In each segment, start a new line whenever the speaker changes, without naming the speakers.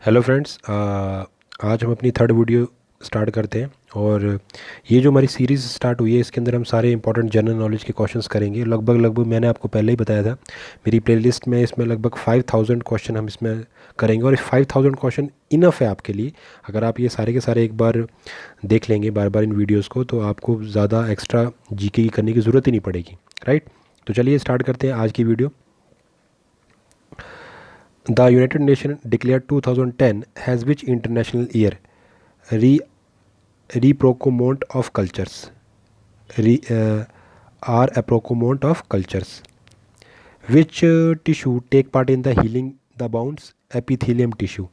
Hello friends, आज हम अपनी थर्ड वीडियो स्टार्ट करते हैं। और ये जो हमारी सीरीज़ स्टार्ट हुई है इसके अंदर हम सारे इंपॉर्टेंट जनरल नॉलेज के क्वेश्चंस करेंगे। लगभग मैंने आपको पहले ही बताया था मेरी प्लेलिस्ट में इसमें लगभग 5000 क्वेश्चन हम इसमें करेंगे। और 5000 क्वेश्चन इनफ है आपके लिए। अगर आप ये सारे के सारे एक बार देख लेंगे बार बार इन वीडियोज़ को, तो आपको ज़्यादा एक्स्ट्रा जीके की करने की ज़रूरत ही नहीं पड़ेगी। राइट, तो चलिए स्टार्ट करते हैं आज की video. The United Nations declared 2010 as which international year? Re Reprocomont of cultures. Re, are approcomont of cultures. Which tissue take part in the healing the bones? Epithelium tissue.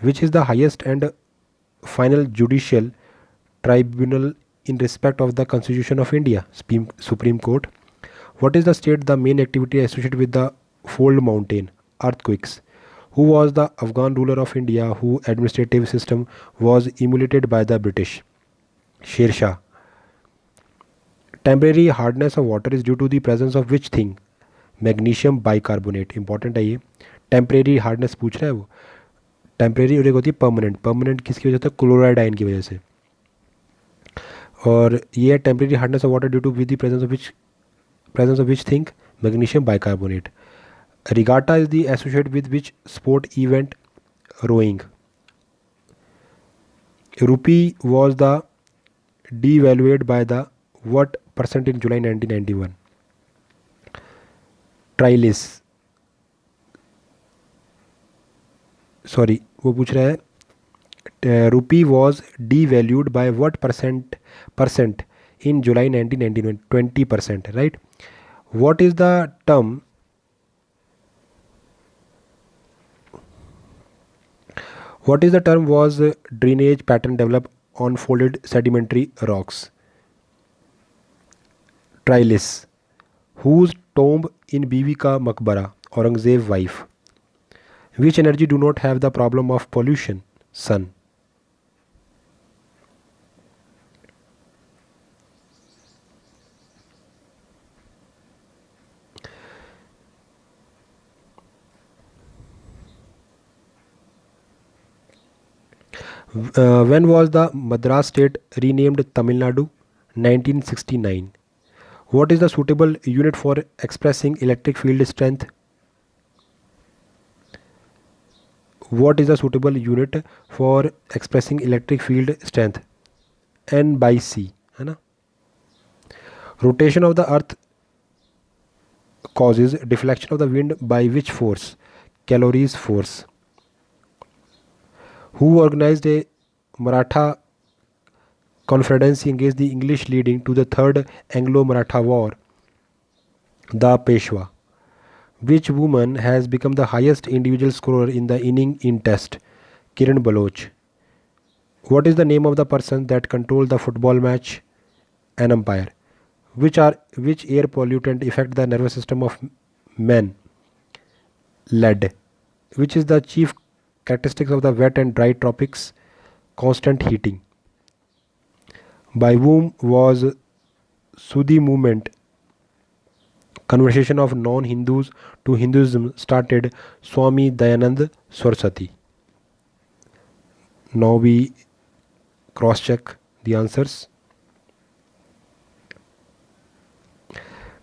Which is the highest and final judicial tribunal in respect of the Constitution of India? Supreme Court. What is the state the main activity associated with the fold mountain? Earthquakes. Who was the Afghan ruler of India whose administrative system was emulated by the British? Sher Shah. Temporary hardness of water is due to the presence of which thing? Magnesium bicarbonate. Important है ये। Temporary hardness पूछ रहा है वो। Temporary और एक होती है परमानेंट। परमानेंट किसकी वजह से? क्लोराइड आयन की वजह से। और ये है temporary hardness of water due to with the presence of which thing? Magnesium bicarbonate. Regatta is the associated with which sport event? Rowing. Rupee was the devalued by the what percent in July 1991? Trilis. Sorry, वो पूछ रहा है rupee was devalued by what percent in July 1991? 20%. Right. What is the term? What is the term was drainage pattern developed on folded sedimentary rocks? Trilis. Whose tomb in Bibi ka Maqbara? Aurangzeb wife. Which energy do not have the problem of pollution? Sun. When was the Madras state renamed Tamil Nadu? 1969. What is the suitable unit for expressing electric field strength? What is the suitable unit for expressing electric field strength? N by C, है ना? Rotation of the earth causes deflection of the wind by which force? Calories force. Who organized a Maratha confederacy against the English leading to the Third Anglo-Maratha War? The Peshwa. Which woman has become the highest individual scorer in the inning in Test? Kiran Baloch. What is the name of the person that controlled the football match? An umpire. Which air pollutant affect the nervous system of men? Lead. Which is the chief characteristics of the wet and dry tropics? Constant heating. By whom was Sudhi movement conversation of non-Hindus to Hinduism started? Swami Dayanand Saraswati. Now we cross-check the answers.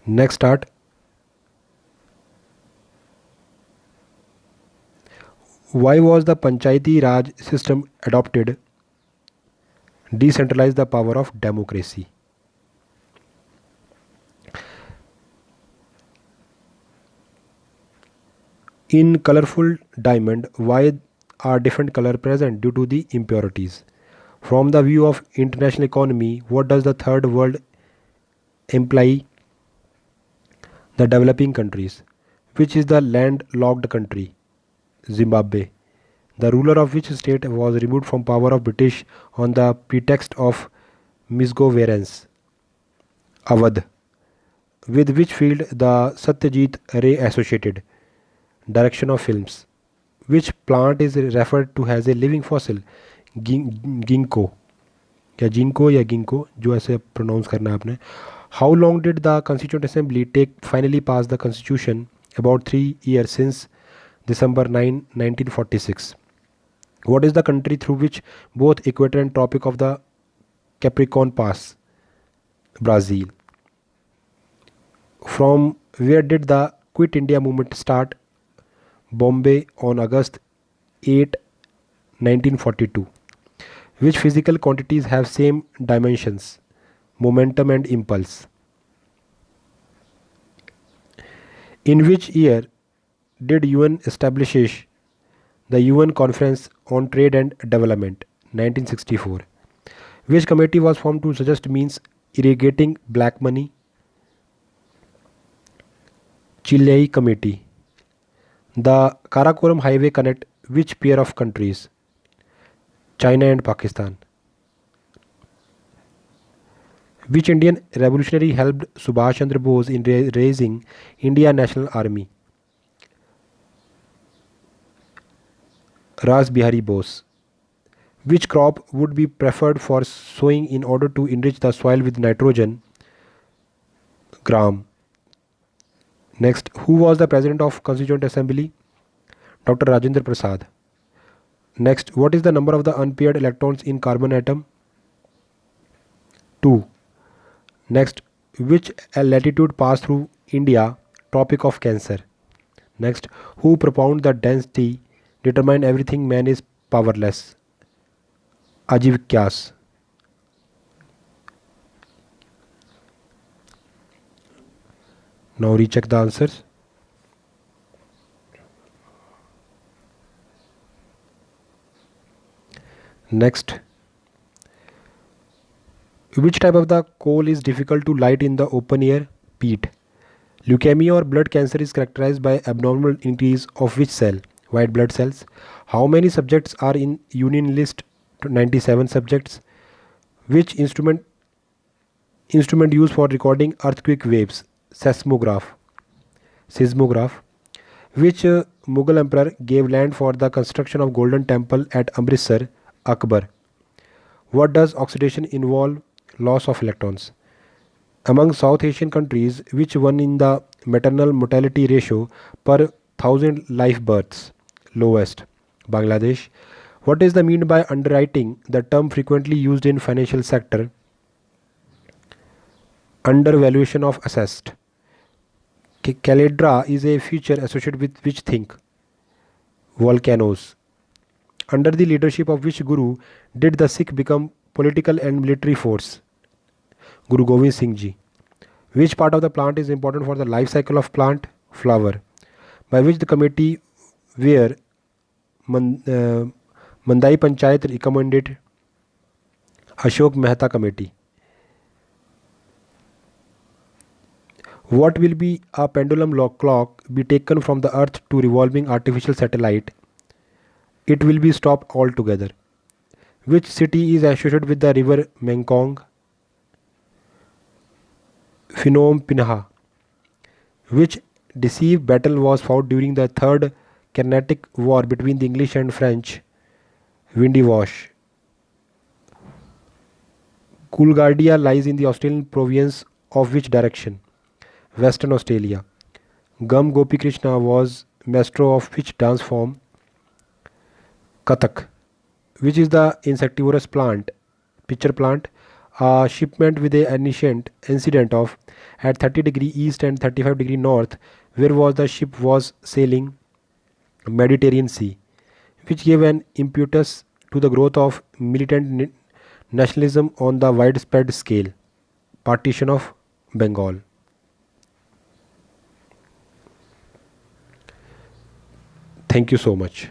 Next start. Why was the Panchayati Raj system adopted? Decentralize the power of democracy. In colorful diamond, why are different color present? Due to the impurities. From the view of international economy, what does the third world imply? The developing countries. Which is the landlocked country? Zimbabwe. The ruler of which state was removed from power of British on the pretext of misgovernance? Awadh. With which field the Satyajit ray associated? Direction of films. Which plant is referred to as a living fossil? Ginkgo. या जिनको या ginkgo, जो ऐसे pronounce करना है आपने. How long did the constituent assembly take finally pass the constitution? About 3 years since December 9, 1946. What is the country through which both equator and tropic of the Capricorn pass? Brazil. From where did the Quit India movement start? Bombay on August 8, 1942. Which physical quantities have same dimensions? Momentum and impulse. In which year did UN establish the UN Conference on Trade and Development? 1964. Which committee was formed to suggest means irrigating black money? Chile Committee. The Karakoram Highway connect which pair of countries? China and Pakistan. Which Indian revolutionary helped Subhash Chandra Bose in raising India National Army? Ras Bihari Bose. Which crop would be preferred for sowing in order to enrich the soil with nitrogen? Gram. Next, who was the president of Constituent Assembly? Dr. Rajendra Prasad. Next, what is the number of the unpaired electrons in carbon atom? 2. Next, which latitude pass through India? Tropic of Cancer. Next, who propound the density determine everything man is powerless? Ajiv Kyas. Now recheck the answers. Next, which type of the coal is difficult to light in the open air? Peat. Leukemia or blood cancer is characterized by abnormal increase of which cell? White blood cells. How many subjects are in Union list? 97 subjects. Which instrument used for recording earthquake waves? Seismograph. Which Mughal emperor gave land for the construction of Golden Temple at Amritsar? Akbar. What does oxidation involve? Loss of electrons. Among South Asian countries, which one in the maternal mortality ratio per 1000 live births? Lowest. Bangladesh. What is the mean by underwriting? The term frequently used in financial sector. Undervaluation of assessed. Caledra is a feature associated with which thing? Volcanoes. Under the leadership of which Guru did the Sikh become political and military force? Guru Gobind Singh Ji. Which part of the plant is important for the life cycle of plant? Flower. By which the committee where Mandai Panchayat recommended? Ashok Mehta Committee. What will be a pendulum clock be taken from the earth to revolving artificial satellite? It will be stopped altogether. Which city is associated with the river Mekong? Phnom Penh. Which decisive battle was fought during the Third Carnatic War between the English and French? Windy Wash. Coolgardie lies in the Australian province of which direction? Western Australia. Gam Gopi Krishna was maestro of which dance form? Kathak. Which is the insectivorous plant? Pitcher plant. A shipment with a ancient incident of at 30° east and 35° north, where was the ship was sailing? Mediterranean Sea. Which gave an impetus to the growth of militant nationalism on the widespread scale? Partition of Bengal. Thank you so much.